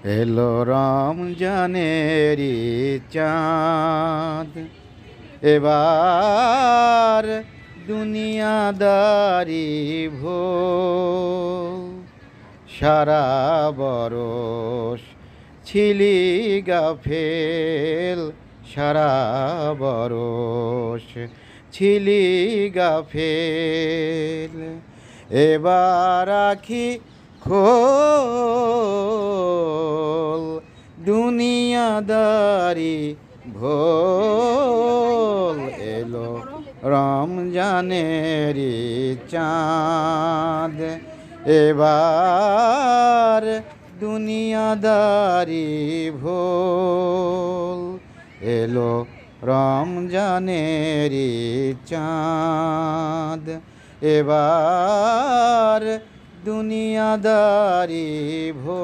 এলো রমজানেরি চাঁদ, এবার দুনিয়াদারি ভোল। সারা বরষ ছিলি গাফেল, সারা বরষ ছিলি গাফেল। এবার আখি খোল, দুনিয়াদারি ভোল। এলো রমজানেরি চাঁদ, এবার দুনিয়াদারি ভোল। এলো রমজানেরি চাঁদ, এবার দুনিয়াদারি ভোল।